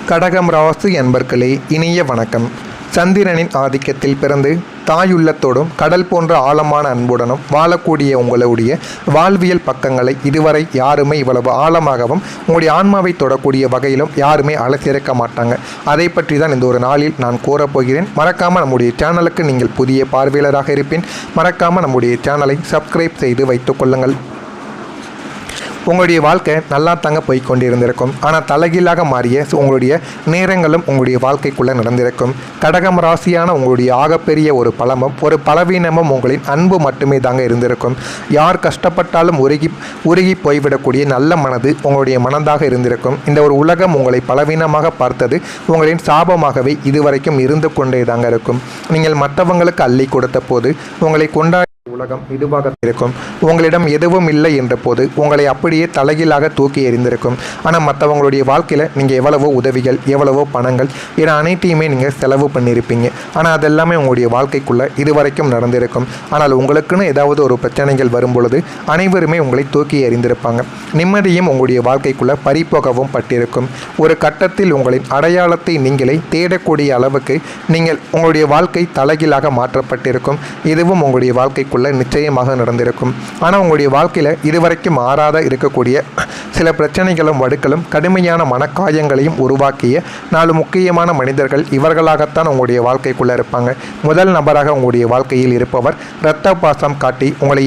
கடகம் ராசி அன்பர்களே, இனிய வணக்கம். சந்திரனின் ஆதிக்கத்தில் பிறந்து தாயுள்ளத்தோடும் கடல் போன்ற ஆழமான அன்புடனும் வாழக்கூடிய உங்களுடைய வாழ்வியல் பக்கங்களை இதுவரை யாருமே இவ்வளவு ஆழமாகவும் உங்களுடைய ஆன்மாவை தொடக்கூடிய வகையிலும் யாருமே அலசிறக்க மாட்டாங்க. அதை பற்றி தான் இந்த ஒரு நாளில் நான் கூறப்போகிறேன். மறக்காமல் நம்முடைய சேனலுக்கு நீங்கள் புதிய பார்வையாளராக இருப்பேன். மறக்காமல் நம்முடைய சேனலை சப்ஸ்கிரைப் செய்து வைத்துக் கொள்ளுங்கள். உங்களுடைய வாழ்க்கை நல்லா தாங்க போய்கொண்டிருந்திருக்கும். ஆனால் தலைகீழாக மாறிய உங்களுடைய நேரங்களும் உங்களுடைய வாழ்க்கைக்குள்ளே நடந்திருக்கும். கடகம் ராசியான உங்களுடைய ஆகப்பெரிய ஒரு பலமும் ஒரு பலவீனமும் உங்களின் அன்பு மட்டுமே தாங்க இருந்திருக்கும். யார் கஷ்டப்பட்டாலும் உருகி போய்விடக்கூடிய நல்ல மனது உங்களுடைய மனதாக இருந்திருக்கும். இந்த ஒரு உலகம் உங்களை பலவீனமாக பார்த்தது உங்களின் சாபமாகவே இதுவரைக்கும் இருந்து கொண்டே தாங்க இருக்கும். நீங்கள் மற்றவங்களுக்கு அள்ளி கொடுத்த போது உங்களை கொண்டாடி உலகம் இதுவாக இருக்கும். உங்களிடம் எதுவும் இல்லை என்ற போது உங்களை அப்படியே தலைகீழாக தூக்கி எறிந்திருக்கும். ஆனால் மற்றவங்களுடைய வாழ்க்கையில் நீங்கள் எவ்வளவோ உதவிகள், எவ்வளவோ பணங்கள் என அனைத்தையுமே நீங்கள் செலவு பண்ணியிருப்பீங்க. ஆனால் அதெல்லாமே உங்களுடைய வாழ்க்கைக்குள்ளே இதுவரைக்கும் நடந்திருக்கும். ஆனால் உங்களுக்குன்னு ஏதாவது ஒரு பிரச்சனைகள் வரும் பொழுது அனைவருமே உங்களை தூக்கி எறிந்திருப்பாங்க. நிம்மதியும் உங்களுடைய வாழ்க்கைக்குள்ளே பறிப்போகவும் பட்டிருக்கும். ஒரு கட்டத்தில் உங்களின் அடையாளத்தை நீங்களே தேடக்கூடிய அளவுக்கு நீங்கள் உங்களுடைய வாழ்க்கை தலைகீழாக மாற்றப்பட்டிருக்கும். இதுவும் உங்களுடைய வாழ்க்கைக்குள்ள நிச்சயமாக நடந்திருக்கும். ஆனால் உங்களுடைய வாழ்க்கையில் இதுவரைக்கும் மாறாத இருக்கக்கூடிய சில பிரச்சனைகளும் வடுக்களும் கடுமையான மனக்காயங்களையும் உருவாக்கிய 4 முக்கியமான மனிதர்கள் இவர்களாகத்தான் உங்களுடைய வாழ்க்கைக்குள்ளே இருப்பாங்க. முதல் நபராக உங்களுடைய வாழ்க்கையில் இருப்பவர் இரத்த பாசம் காட்டி உங்களை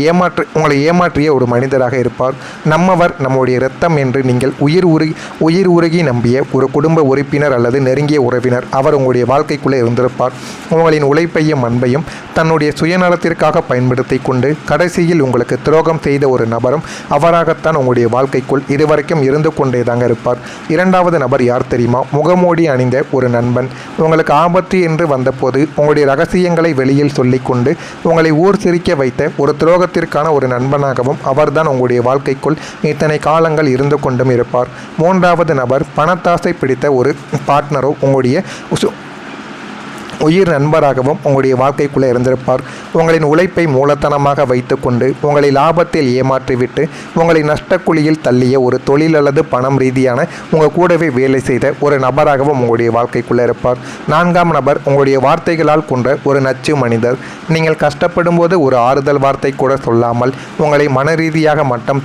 ஏமாற்றிய ஒரு மனிதராக இருப்பார். நம்மவர் நம்முடைய இரத்தம் என்று நீங்கள் உயிர் உருகி நம்பிய ஒரு குடும்ப உறுப்பினர் அல்லது நெருங்கிய உறவினர் அவர் உங்களுடைய வாழ்க்கைக்குள்ளே இருந்திருப்பார். உங்களின் உழைப்பையும் அன்பையும் தன்னுடைய சுயநலத்திற்காக பயன்படுத்தி கொண்டு கடைசியில் உங்களுக்கு துரோகம் செய்த ஒரு நபரும் அவராகத்தான் உங்களுடைய வாழ்க்கைக்குள் இதுவரைக்கும் இருந்து கொண்டே தாங்க இருப்பார். இரண்டாவது நபர் யார் தெரியுமா? முகமூடி அணிந்த ஒரு நண்பன். உங்களுக்கு ஆபத்து என்று வந்தபோது உங்களுடைய ரகசியங்களை வெளியில் சொல்லிக்கொண்டு உங்களை ஊர் சிரிக்க வைத்த ஒரு துரோகத்திற்கான ஒரு நண்பனாகவும் அவர்தான் உங்களுடைய வாழ்க்கைக்குள் இத்தனை காலங்கள் இருந்து கொண்டும் இருப்பார். மூன்றாவது நபர் பணத்தாசை பிடித்த ஒரு பார்ட்னரோ உங்களுடைய உயிர் நண்பராகவும் உங்களுடைய வாழ்க்கைக்குள்ளே இருந்திருப்பார். உங்களின் உழைப்பை மூலதனமாக வைத்துக்கொண்டு உங்களை லாபத்தில் ஏமாற்றிவிட்டு உங்களை நஷ்டக்குழியில் தள்ளிய ஒரு தொழில் அல்லது பணம் ரீதியான உங்கள் கூடவே வேலை செய்த ஒரு நபராகவும் உங்களுடைய வாழ்க்கைக்குள்ளே இருப்பார். நான்காம் நபர் உங்களுடைய வார்த்தைகளால் கொன்ற ஒரு நச்சு மனிதர். நீங்கள் கஷ்டப்படும் போது ஒரு ஆறுதல் வார்த்தை கூட சொல்லாமல் உங்களை மன ரீதியாக மட்டம்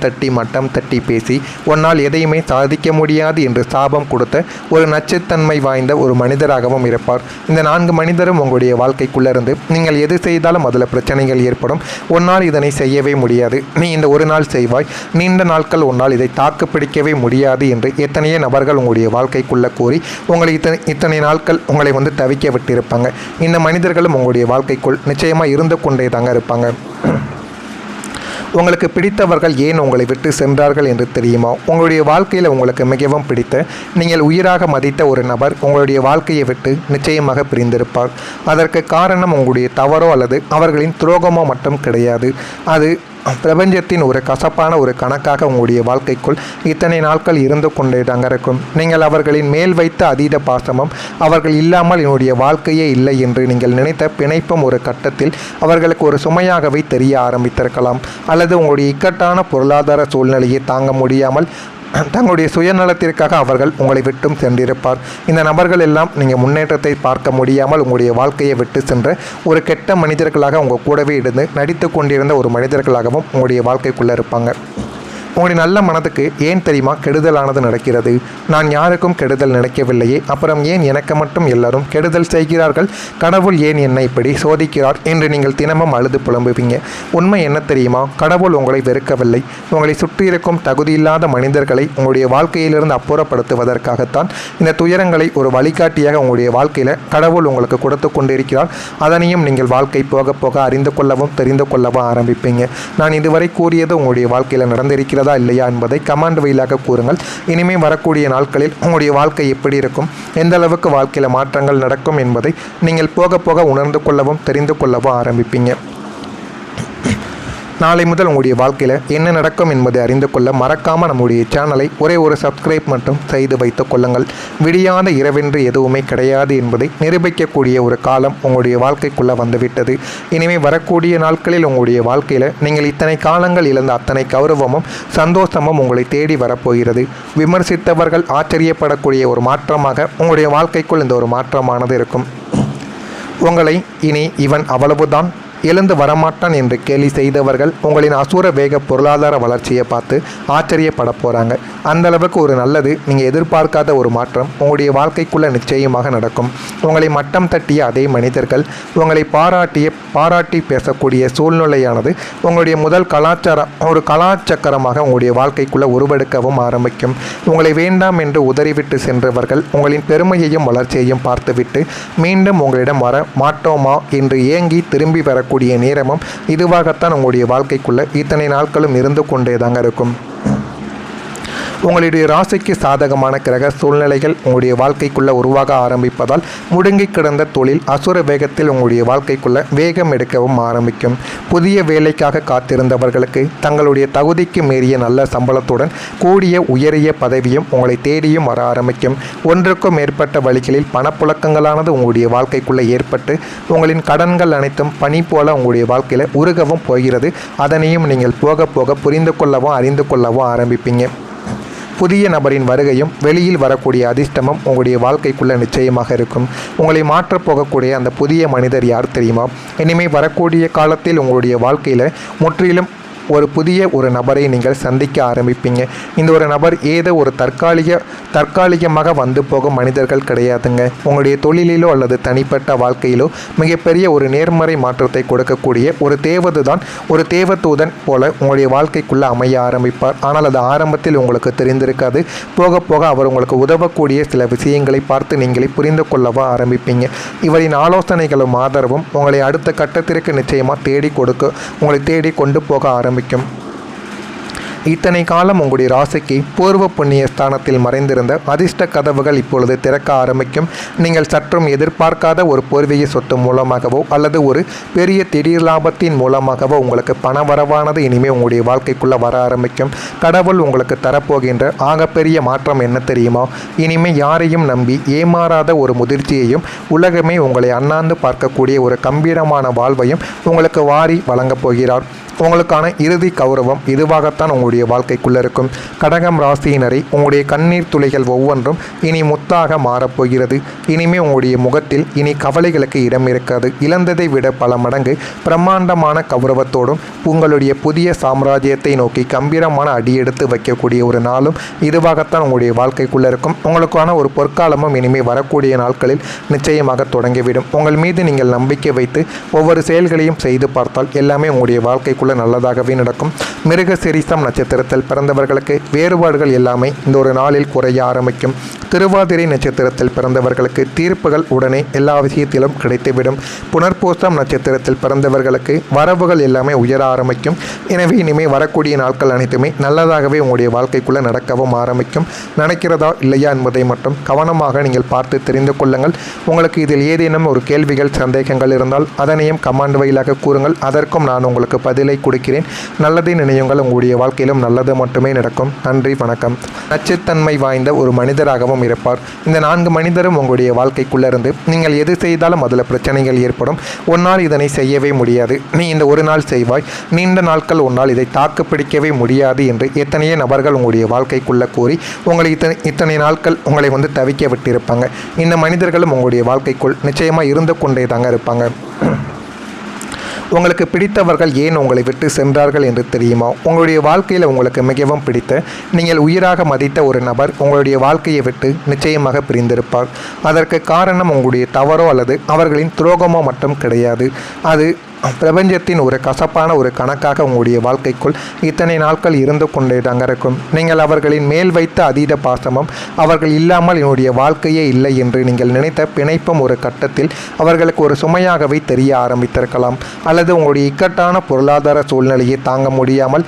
தட்டி பேசி உன்னால் எதையுமே சாதிக்க முடியாது என்று சாபம் கொடுத்த ஒரு நச்சுத்தன்மை வாய்ந்த ஒரு மனிதராகவும் இருப்பார். இந்த 4 மனிதரும் உங்களுடைய வாழ்க்கைக்குள்ளே இருந்து நீங்கள் எது செய்தாலும் அதில் பிரச்சனைகள் ஏற்படும். உன்னால் இதனை செய்யவே முடியாது, நீ இந்த ஒரு நாள் செய்வாய், நீண்ட நாட்கள் உன்னால் இதை தாக்கு பிடிக்கவே முடியாது என்று எத்தனையோ நபர்கள் உங்களுடைய வாழ்க்கைக்குள்ளே கூறி உங்களை இத்தனை நாட்கள் உங்களை தவிக்க விட்டிருப்பாங்க. இந்த மனிதர்களும் உங்களுடைய வாழ்க்கைக்குள் நிச்சயமாக இருந்து கொண்டே தாங்க இருப்பாங்க. உங்களுக்கு பிடித்தவர்கள் ஏன் உங்களை விட்டு சென்றார்கள் என்று தெரியுமா? உங்களுடைய வாழ்க்கையில் உங்களுக்கு மிகவும் பிடித்த நீங்கள் உயிராக மதித்த ஒரு நபர் உங்களுடைய வாழ்க்கையை விட்டு நிச்சயமாக பிரிந்திருப்பார். அதற்கு காரணம் உங்களுடைய தவறோ அல்லது அவர்களின் துரோகமோ மட்டும் கிடையாது. அது பிரபஞ்சத்தின் ஒரு கசப்பான ஒரு கணக்காக உங்களுடைய வாழ்க்கைக்குள் இத்தனை நாட்கள் இருந்து கொண்டே தாங்க இருக்கும். நீங்கள் அவர்களின் மேல் வைத்த அதீத பாசமும் அவர்கள் இல்லாமல் என்னுடைய வாழ்க்கையே இல்லை என்று நீங்கள் நினைத்த பிணைப்பும் ஒரு கட்டத்தில் அவர்களுக்கு ஒரு சுமையாகவே தெரிய ஆரம்பித்திருக்கலாம். அல்லது உங்களுடைய இக்கட்டான பொருளாதார சூழ்நிலையை தாங்க முடியாமல் தங்களுடைய சுயநலத்திற்காக அவர்கள் உங்களை விட்டும் சென்றிருப்பார். இந்த நபர்கள் எல்லாம் நீங்கள் முன்னேற்றத்தை பார்க்க முடியாமல் உங்களுடைய வாழ்க்கையை விட்டு சென்ற ஒரு கெட்ட மனிதர்களாக உங்கள் கூடவே இருந்து நடித்து கொண்டிருந்த ஒரு மனிதர்களாகவும் உங்களுடைய வாழ்க்கைக்குள்ளே இருப்பாங்க. உங்களுடைய நல்ல மனதுக்கு ஏன் தெரியுமா கெடுதலானது நடக்கிறது? நான் யாருக்கும் கெடுதல் நினைக்கவில்லையே, அப்புறம் ஏன் எனக்கு மட்டும் எல்லாரும் கெடுதல் செய்கிறார்கள்? கடவுள் ஏன் என்னை இப்படி சோதிக்கிறார் என்று நீங்கள் தினமும் அழுது புலம்புவீங்க. உண்மை என்ன தெரியுமா? கடவுள் உங்களை வெறுக்கவில்லை. உங்களை சுற்றியிருக்கும் தகுதியில்லாத மனிதர்களை உங்களுடைய வாழ்க்கையிலிருந்து அப்புறப்படுத்துவதற்காகத்தான் இந்த துயரங்களை ஒரு வழிகாட்டியாக உங்களுடைய வாழ்க்கையில் கடவுள் உங்களுக்கு கொடுத்து கொண்டிருக்கிறார். அதனையும் நீங்கள் வாழ்க்கை போக போக அறிந்து கொள்ளவும் தெரிந்து கொள்ளவும் ஆரம்பிப்பீங்க. நான் இதுவரை கூறியது உங்களுடைய வாழ்க்கையில் நடந்திருக்கிறது இல்லையா என்பதை கமெண்ட் வழியாக கூறுங்கள். இனிமே வரக்கூடிய நாட்களில் உங்களுடைய வாழ்க்கை எப்படி இருக்கும், எந்த அளவுக்கு வாழ்க்கையில் மாற்றங்கள் நடக்கும் என்பதை நீங்கள் போக போக உணர்ந்து கொள்ளவும் தெரிந்து கொள்ளவும் ஆரம்பிப்பீங்க. நாளை முதல் உங்களுடைய வாழ்க்கையில் என்ன நடக்கும் என்பதை அறிந்து கொள்ள மறக்காமல் நம்முடைய சேனலை ஒரே ஒரு சப்ஸ்கிரைப் மட்டும் செய்து வைத்துக் கொள்ளுங்கள். விடியாத இரவென்று எதுவுமே கிடையாது என்பதை நிரூபிக்கக்கூடிய ஒரு காலம் உங்களுடைய வாழ்க்கைக்குள்ளே வந்துவிட்டது. இனிமேல் வரக்கூடிய நாட்களில் உங்களுடைய வாழ்க்கையில் நீங்கள் இத்தனை காலங்கள் இழந்த அத்தனை கௌரவமும் சந்தோஷமும் உங்களை தேடி வரப்போகிறது. விமர்சித்தவர்கள் ஆச்சரியப்படக்கூடிய ஒரு மாற்றமாக உங்களுடைய வாழ்க்கைக்குள் இந்த ஒரு மாற்றமானது இருக்கும். உங்களை இனி இவன் அவ்வளவுதான் எழுந்து வரமாட்டான் என்று கேலி செய்தவர்கள் உங்களின் அசூர வேக பொருளாதார வளர்ச்சியை பார்த்து ஆச்சரியப்பட போகிறாங்க. அந்த அளவுக்கு ஒரு நல்லது நீங்கள் எதிர்பார்க்காத ஒரு மாற்றம் உங்களுடைய வாழ்க்கைக்குள்ளே நிச்சயமாக நடக்கும். உங்களை மட்டம் தட்டிய அதே மனிதர்கள் உங்களை பாராட்டி பேசக்கூடிய சூழ்நிலையானது உங்களுடைய முதல் கலாச்சக்கரமாக உங்களுடைய வாழ்க்கைக்குள்ளே உருவெடுக்கவும் ஆரம்பிக்கும். உங்களை வேண்டாம் என்று உதறிவிட்டு சென்றவர்கள் உங்களின் பெருமையையும் வளர்ச்சியையும் பார்த்துவிட்டு மீண்டும் உங்களிடம் வர மாட்டோமா என்று ஏங்கி திரும்பி வரக்கூடிய நேரமும் இதுவாகத்தான் உங்களுடைய வாழ்க்கைக்குள்ள இத்தனை நாட்களும் இருந்து கொண்டே தாங்க இருக்கும். உங்களுடைய ராசிக்கு சாதகமான கிரக சூழ்நிலைகள் உங்களுடைய வாழ்க்கைக்குள்ளே உருவாக ஆரம்பிப்பதால் முடங்கி கிடந்த தொழில் அசுர வேகத்தில் உங்களுடைய வாழ்க்கைக்குள்ளே வேகம் எடுக்கவும் ஆரம்பிக்கும். புதிய வேலைக்காக காத்திருந்தவர்களுக்கு தங்களுடைய தகுதிக்கு மீறிய நல்ல சம்பளத்துடன் கூடிய உயரிய பதவியும் உங்களை தேடியும் வர ஆரம்பிக்கும். ஒன்றுக்கும் மேற்பட்ட வழிகளில் பணப்புழக்கங்களானது உங்களுடைய வாழ்க்கைக்குள்ளே ஏற்பட்டு உங்களின் கடன்கள் அனைத்தும் பனி போல உங்களுடைய வாழ்க்கையில் உருகவும் போகிறது. அதனையும் நீங்கள் போக போக புரிந்து கொள்ளவும் அறிந்து கொள்ளவும் ஆரம்பிப்பீங்க. புதிய நபரின் வருகையும் வெளியில் வரக்கூடிய அதிர்ஷ்டமும் உங்களுடைய வாழ்க்கைக்குள்ளே நிச்சயமாக இருக்கும். உங்களை மாற்றப் போகக்கூடிய அந்த புதிய மனிதர் யார் தெரியுமா? இனிமேல் வரக்கூடிய காலத்தில் உங்களுடைய வாழ்க்கையில் முற்றிலும் ஒரு புதிய ஒரு நபரை நீங்கள் சந்திக்க ஆரம்பிப்பீங்க. இந்த ஒரு நபர் ஏதோ ஒரு தற்காலிகமாக வந்து போகும் மனிதர்கள் கிடையாதுங்க. உங்களுடைய தொழிலிலோ அல்லது தனிப்பட்ட வாழ்க்கையிலோ மிகப்பெரிய ஒரு நேர்மறை மாற்றத்தை கொடுக்கக்கூடிய ஒரு தேவதூதன் போல உங்களுடைய வாழ்க்கைக்குள்ளே அமைய ஆரம்பிப்பார். ஆனால் அது ஆரம்பத்தில் உங்களுக்கு தெரிந்திருக்காது. போக போக அவர் உங்களுக்கு உதவக்கூடிய சில விஷயங்களை பார்த்து நீங்களே புரிந்து கொள்ளவா ஆரம்பிப்பீங்க. இவரின் ஆலோசனைகளும் ஆதரவும் உங்களை அடுத்த கட்டத்திற்கு நிச்சயமாக உங்களை தேடி கொண்டு போக ஆரம்பிக்கும். இத்தனை காலம் உங்களுடைய ராசிக்கு பூர்வ புண்ணிய ஸ்தானத்தில் மறைந்திருந்த அதிர்ஷ்ட கதவுகள் இப்பொழுது திறக்க ஆரம்பிக்கும். நீங்கள் சற்றும் எதிர்பார்க்காத ஒரு பூர்வீக சொத்து மூலமாகவோ அல்லது ஒரு பெரிய திடீர் லாபத்தின் மூலமாகவோ உங்களுக்கு பண வரவானது இனிமேல் உங்களுடைய வாழ்க்கைக்குள்ளே வர ஆரம்பிக்கும். கடவுள் உங்களுக்கு தரப்போகின்ற ஆகப்பெரிய மாற்றம் என்ன தெரியுமா? இனிமேல் யாரையும் நம்பி ஏமாறாத ஒரு முதிர்ச்சியையும் உலகமே உங்களை அண்ணாந்து பார்க்கக்கூடிய ஒரு கம்பீரமான வாழ்வையும் உங்களுக்கு வாரி வழங்கப் போகிறார். உங்களுக்கான இறுதி கௌரவம் இதுவாகத்தான் உங்களுடைய வாழ்க்கைக்குள்ளே இருக்கும். கடகம் ராசியினரை உங்களுடைய கண்ணீர் துளிகள் ஒவ்வொன்றும் இனி முத்தாக மாறப்போகிறது. இனிமேல் உங்களுடைய முகத்தில் இனி கவலைகளுக்கு இடம் இருக்காது. இழந்ததை விட பல மடங்கு பிரம்மாண்டமான கௌரவத்தோடும் உங்களுடைய புதிய சாம்ராஜ்யத்தை நோக்கி கம்பீரமான அடியெடுத்து வைக்கக்கூடிய ஒரு நாளும் இதுவாகத்தான் உங்களுடைய வாழ்க்கைக்குள்ளே இருக்கும். உங்களுக்கான ஒரு பொற்காலமும் இனிமேல் வரக்கூடிய நாட்களில் நிச்சயமாக தொடங்கிவிடும். உங்கள் மீது நீங்கள் நம்பிக்கை வைத்து ஒவ்வொரு செயல்களையும் செய்து பார்த்தால் எல்லாமே உங்களுடைய வாழ்க்கைக்குள்ளே நல்லதாகவே நடக்கும். மிருக சிரிசம் நட்சத்திரத்தில் பிறந்தவர்களுக்கு வேறுபாடுகள் எல்லாமே இந்த ஒரு நாளில் குறைய ஆரம்பிக்கும். திருவாதிரை நட்சத்திரத்தில் பிறந்தவர்களுக்கு தீர்ப்புகள் உடனே எல்லா விஷயத்திலும் கிடைத்துவிடும். புனர்பூசம் நட்சத்திரத்தில் பிறந்தவர்களுக்கு வரவுகள் எல்லாமே உயர ஆரம்பிக்கும். எனவே இனிமேல் வரக்கூடிய நாட்கள் அனைத்துமே நல்லதாகவே உங்களுடைய வாழ்க்கைக்குள்ளே நடக்கவும் ஆரம்பிக்கும். நினைக்கிறதா இல்லையா என்பதை மட்டும் கவனமாக நீங்கள் பார்த்து தெரிந்து கொள்ளுங்கள். உங்களுக்கு இதில் ஏதேனும் ஒரு கேள்விகள் சந்தேகங்கள் இருந்தால் அதனையும் கமெண்ட் வாயிலாக கூறுங்கள். அதற்கும் நான் உங்களுக்கு பதிலை கொடுக்கிறேன். நல்லதை நினையுங்கள். உங்களுடைய வாழ்க்கையிலும் நல்லது மட்டுமே நடக்கும். நன்றி, வணக்கம். நச்சுத்தன்மை வாய்ந்த ஒரு மனிதராகவும் இருப்பார். இந்த 4 மனிதரும் உங்களுடைய வாழ்க்கைக்குள்ளே இருந்து நீங்கள் எது செய்தாலும் அதில் பிரச்சனைகள் ஏற்படும். ஒன்னால் இதனை செய்யவே முடியாது, நீ இந்த ஒரு நாள் செய்வாய், நீண்ட நாட்கள் ஒன்றால் இதை தாக்கு பிடிக்கவே முடியாது என்று எத்தனையோ நபர்கள் உங்களுடைய வாழ்க்கைக்குள்ளே கூறி உங்களை இத்தனை நாட்கள் உங்களை தவிக்க விட்டிருப்பாங்க. இந்த மனிதர்களும் உங்களுடைய வாழ்க்கைக்குள் நிச்சயமாக இருந்து கொண்டே தாங்க இருப்பாங்க. உங்களுக்கு பிடித்தவர்கள் ஏன் உங்களை விட்டு சென்றார்கள் என்று தெரியுமா? உங்களுடைய வாழ்க்கையில் உங்களுக்கு மிகவும் பிடித்த நீங்கள் உயிராக மதித்த ஒரு நபர் உங்களுடைய வாழ்க்கையை விட்டு நிச்சயமாக பிரிந்திருப்பார். அதற்கு காரணம் உங்களுடைய தவறோ அல்லது அவர்களின் துரோகமோ மட்டும் கிடையாது. அது பிரபஞ்சத்தின் ஒரு கசப்பான ஒரு கணக்காக உங்களுடைய வாழ்க்கைக்குள் இத்தனை நாட்கள் இருந்து கொண்டே தாங்க இருக்கும். நீங்கள் அவர்களின் மேல் வைத்த அதீத பாசமும் அவர்கள் இல்லாமல் என்னுடைய வாழ்க்கையே இல்லை என்று நீங்கள் நினைத்த பிணைப்பும் ஒரு கட்டத்தில் அவர்களுக்கு ஒரு சுமையாகவே தெரிய ஆரம்பித்திருக்கலாம். அல்லது உங்களுடைய இக்கட்டான பொருளாதார சூழ்நிலையை தாங்க முடியாமல்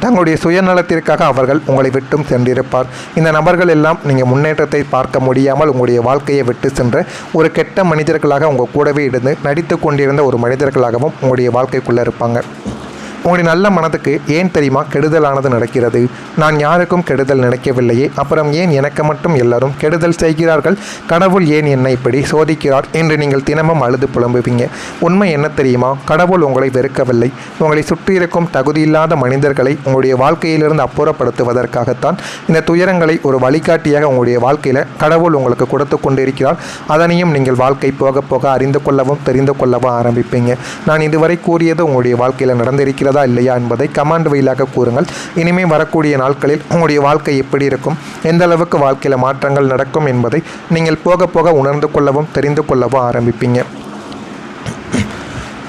தங்களுடைய சுயநலத்திற்காக அவர்கள் உங்களை விட்டும் சென்றிருப்பார். இந்த நபர்கள் எல்லாம் நீங்கள் முன்னேற்றத்தை பார்க்க முடியாமல் உங்களுடைய வாழ்க்கையை விட்டு சென்ற ஒரு கெட்ட மனிதர்களாக உங்கள் கூடவே இருந்து நடித்து கொண்டிருந்த ஒரு மனிதர்களாகவும் உங்களுடைய வாழ்க்கைக்குள்ளே இருப்பாங்க. உங்களுடைய நல்ல மனதுக்கு ஏன் தெரியுமா கெடுதலானது நடக்கிறது? நான் யாருக்கும் கெடுதல் நினைக்கவில்லையே, அப்புறம் ஏன் எனக்கு மட்டும் எல்லாரும் கெடுதல் செய்கிறார்கள்? கடவுள் ஏன் என்னை இப்படி சோதிக்கிறார் என்று நீங்கள் தினமும் அழுது புலம்புவீங்க. உண்மை என்ன தெரியுமா? கடவுள் உங்களை வெறுக்கவில்லை. உங்களை சுற்றியிருக்கும் தகுதியில்லாத மனிதர்களை உங்களுடைய வாழ்க்கையிலிருந்து அப்புறப்படுத்துவதற்காகத்தான் இந்த துயரங்களை ஒரு வழிகாட்டியாக உங்களுடைய வாழ்க்கையில் கடவுள் உங்களுக்கு கொடுத்து கொண்டிருக்கிறார். அதனையும் நீங்கள் வாழ்க்கை போக போக அறிந்து கொள்ளவும் தெரிந்து கொள்ளவும் ஆரம்பிப்பீங்க. நான் இதுவரை கூறியது உங்களுடைய வாழ்க்கையில் நடந்திருக்கிறதா இல்லையா என்பதை கமெண்ட் வழியாக கூறுங்கள். இனிமேல் வரக்கூடிய நாட்களில் உங்களுடைய வாழ்க்கை எப்படி இருக்கும், எந்த அளவுக்கு வாழ்க்கையில் மாற்றங்கள் நடக்கும் என்பதை நீங்கள் போக போக உணர்ந்து கொள்ளவும் தெரிந்து கொள்ளவும் ஆரம்பிப்பீங்க.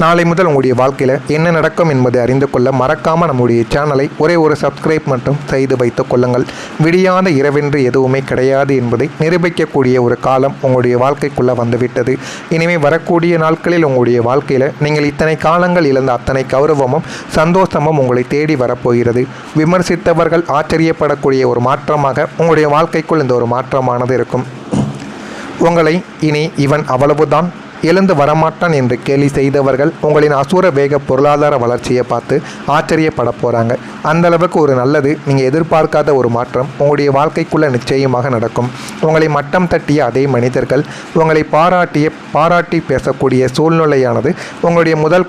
நாளை முதல் உங்களுடைய வாழ்க்கையில் என்ன நடக்கும் என்பதை அறிந்து கொள்ள மறக்காமல் நம்முடைய சேனலை ஒரே ஒரு சப்ஸ்கிரைப் மட்டும் செய்து வைத்துக் கொள்ளுங்கள். விடியாத இரவென்று எதுவுமே கிடையாது என்பதை நிரூபிக்கக்கூடிய ஒரு காலம் உங்களுடைய வாழ்க்கைக்குள்ளே வந்துவிட்டது. இனிமேல் வரக்கூடிய நாட்களில் உங்களுடைய வாழ்க்கையில் நீங்கள் இத்தனை காலங்கள் இழந்த அத்தனை கௌரவமும் சந்தோஷமும் உங்களை தேடி வரப்போகிறது. விமர்சித்தவர்கள் ஆச்சரியப்படக்கூடிய ஒரு மாற்றமாக உங்களுடைய வாழ்க்கைக்குள் இந்த ஒரு மாற்றமானது இருக்கும். உங்களை இனி இவன் அவ்வளவுதான் எழுந்து வரமாட்டான் என்று கேலி செய்தவர்கள் உங்களின் அசுர வேக பொருளாதார வளர்ச்சியை பார்த்து ஆச்சரியப்பட போகிறாங்க. அந்தளவுக்கு ஒரு நல்லது நீங்கள் எதிர்பார்க்காத ஒரு மாற்றம் உங்களுடைய வாழ்க்கைக்குள்ளே நிச்சயமாக நடக்கும். உங்களை மட்டம் தட்டிய அதே மனிதர்கள் உங்களை பாராட்டி பேசக்கூடிய சூழ்நிலையானது உங்களுடைய முதல்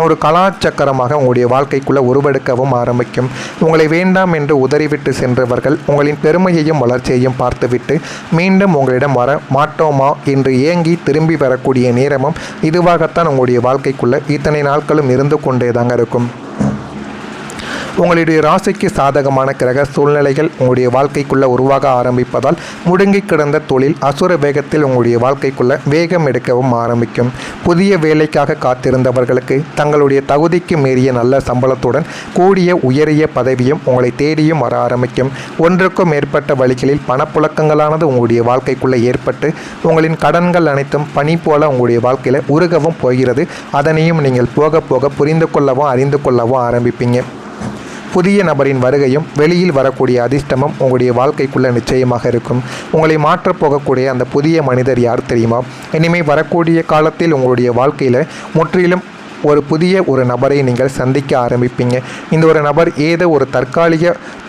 ஒரு கலாச்சக்கரமாக உங்களுடைய வாழ்க்கைக்குள்ளே உருவெடுக்கவும் ஆரம்பிக்கும். உங்களை வேண்டாம் என்று உதறிவிட்டு சென்றவர்கள் உங்களின் பெருமையையும் வளர்ச்சியையும் பார்த்துவிட்டு மீண்டும் உங்களிடம் வர மாட்டோமா என்று ஏங்கி திரும்பி வரக்கூடிய நேரமும் இதுவாகத்தான் உங்களுடைய வாழ்க்கைக்குள்ள இத்தனை நாட்களும் இருந்து கொண்டே தாங்க இருக்கும். உங்களுடைய ராசிக்கு சாதகமான கிரக சூழ்நிலைகள் உங்களுடைய வாழ்க்கைக்குள்ள உருவாக ஆரம்பிப்பதால் முடங்கி கிடந்த தொழில் அசுர வேகத்தில் உங்களுடைய வாழ்க்கைக்குள்ள வேகம் எடுக்கவும் ஆரம்பிக்கும். புதிய வேலைக்காக காத்திருந்தவர்களுக்கு தங்களுடைய தகுதிக்கு மீறிய நல்ல சம்பளத்துடன் கூடிய உயரிய பதவியும் உங்களை தேடியும் வர ஆரம்பிக்கும். ஒன்றுக்கும் மேற்பட்ட வழிகளில் பணப்புழக்கங்களானது உங்களுடைய வாழ்க்கைக்குள்ள ஏற்பட்டு உங்களின் கடன்கள் அனைத்தும் பனி போல உங்களுடைய வாழ்க்கையில் உருகவும் போகிறது. அதனையும் நீங்கள் போக போக புரிந்து கொள்ளவும் அறிந்து கொள்ளவும் ஆரம்பிப்பீங்க. புதிய நபரின் வருகையும் வெளியில் வரக்கூடிய அதிர்ஷ்டமும் உங்களுடைய வாழ்க்கைக்குள்ளே நிச்சயமாக இருக்கும். உங்களை மாற்றப் போகக்கூடிய அந்த புதிய மனிதர் யார் தெரியுமா? இனிமேல் வரக்கூடிய காலத்தில் உங்களுடைய வாழ்க்கையில் முற்றிலும் ஒரு புதிய நபரை நீங்கள் சந்திக்க ஆரம்பிப்பீங்க. இந்த ஒரு நபர் ஏதோ ஒரு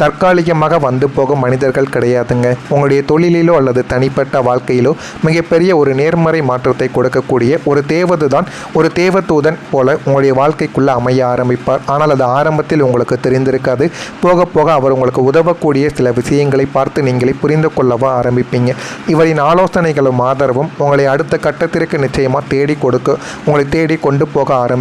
தற்காலிகமாக வந்து போகும் மனிதர்கள் கிடையாதுங்க. உங்களுடைய தொழிலிலோ அல்லது தனிப்பட்ட வாழ்க்கையிலோ மிகப்பெரிய ஒரு நேர்மறை மாற்றத்தை கொடுக்கக்கூடிய ஒரு தேவதூதன் போல உங்களுடைய வாழ்க்கைக்குள்ளே அமைய ஆரம்பிப்பார். ஆனால் அது ஆரம்பத்தில் உங்களுக்கு தெரிந்திருக்காது. போக போக அவர் உங்களுக்கு உதவக்கூடிய சில விஷயங்களை பார்த்து நீங்களே புரிந்து கொள்ளவும் ஆரம்பிப்பீங்க. இவரின் ஆலோசனைகளும் ஆதரவும் உங்களை அடுத்த கட்டத்திற்கு நிச்சயமாக உங்களை தேடி கொண்டு போக ஆரம்பிக்கும்.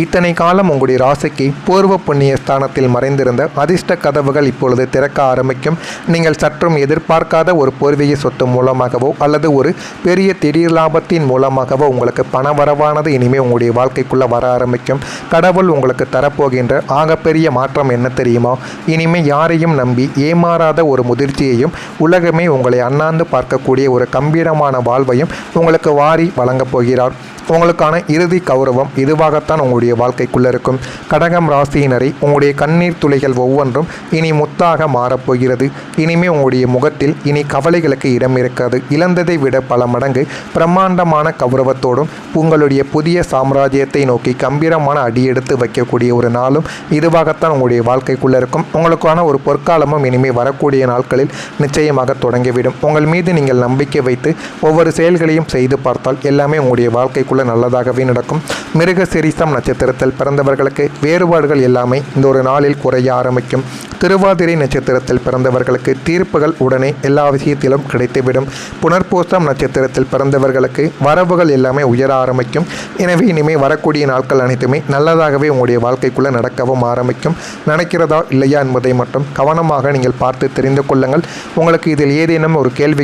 இத்தனை காலம் உங்களுடைய ராசிக்கு பூர்வ புண்ணிய ஸ்தானத்தில் மறைந்திருந்த அதிர்ஷ்ட கதவுகள் இப்பொழுது திறக்க ஆரம்பிக்கும். நீங்கள் சற்றும் எதிர்பார்க்காத ஒரு பூர்வீக சொத்து மூலமாகவோ அல்லது ஒரு பெரிய திடீர் லாபத்தின் மூலமாகவோ உங்களுக்கு பணவரவானது இனிமேல் உங்களுடைய வாழ்க்கைக்குள்ளே வர ஆரம்பிக்கும். கடவுள் உங்களுக்கு தரப்போகின்ற ஆகப்பெரிய மாற்றம் என்ன தெரியுமா? இனிமேல் யாரையும் நம்பி ஏமாறாத ஒரு முதிர்ச்சியையும் உலகமே உங்களை அண்ணாந்து பார்க்கக்கூடிய ஒரு கம்பீரமான வாழ்வையும் உங்களுக்கு வாரி வழங்கப் போகிறார். உங்களுக்கான இறுதி கௌரவம் இதுவாகத்தான் உங்களுடைய வாழ்க்கைக்குள்ளே இருக்கும். கடகம் ராசியினரை உங்களுடைய கண்ணீர் துளிகள் ஒவ்வொன்றும் இனி முத்தாக மாறப்போகிறது. இனிமே உங்களுடைய முகத்தில் இனி கவலைகளுக்கு இடம் இருக்காது. இழந்ததை விட பல மடங்கு பிரம்மாண்டமான கௌரவத்தோடும் உங்களுடைய புதிய சாம்ராஜ்யத்தை நோக்கி கம்பீரமான அடியெடுத்து வைக்கக்கூடிய ஒரு நாளும் இதுவாகத்தான் உங்களுடைய வாழ்க்கைக்குள்ளே இருக்கும். உங்களுக்கான ஒரு பொற்காலமும் இனிமேல் வரக்கூடிய நாட்களில் நிச்சயமாக தொடங்கிவிடும். உங்கள் மீது நீங்கள் நம்பிக்கை வைத்து ஒவ்வொரு செயல்களையும் செய்து பார்த்தால் எல்லாமே உங்களுடைய வாழ்க்கைக்குள்ள நல்லதாகவே நடக்கும். மிருக சிரிசம் நட்சத்திரத்தில் பிறந்தவர்களுக்கு வேறுபாடுகள் எல்லாமே இந்த ஒரு நாளில் குறைய ஆரம்பிக்கும். திருவாதிரை நட்சத்திரத்தில் பிறந்தவர்களுக்கு தீர்ப்புகள் உடனே எல்லா விஷயத்திலும் கிடைத்துவிடும். புனர்பூசம் நட்சத்திரத்தில் பிறந்தவர்களுக்கு வரவுகள் எல்லாமே உயர ஆரம்பிக்கும். எனவே இனிமேல் வரக்கூடிய நாட்கள் அனைத்துமே நல்லதாகவே உங்களுடைய வாழ்க்கைக்குள்ளே நடக்கவும் ஆரம்பிக்கும். நடக்கிறதா இல்லையா என்பதை மட்டும் கவனமாக நீங்கள் பார்த்து தெரிந்து கொள்ளுங்கள். உங்களுக்கு இதில் ஏதேனும் ஒரு கேள்வி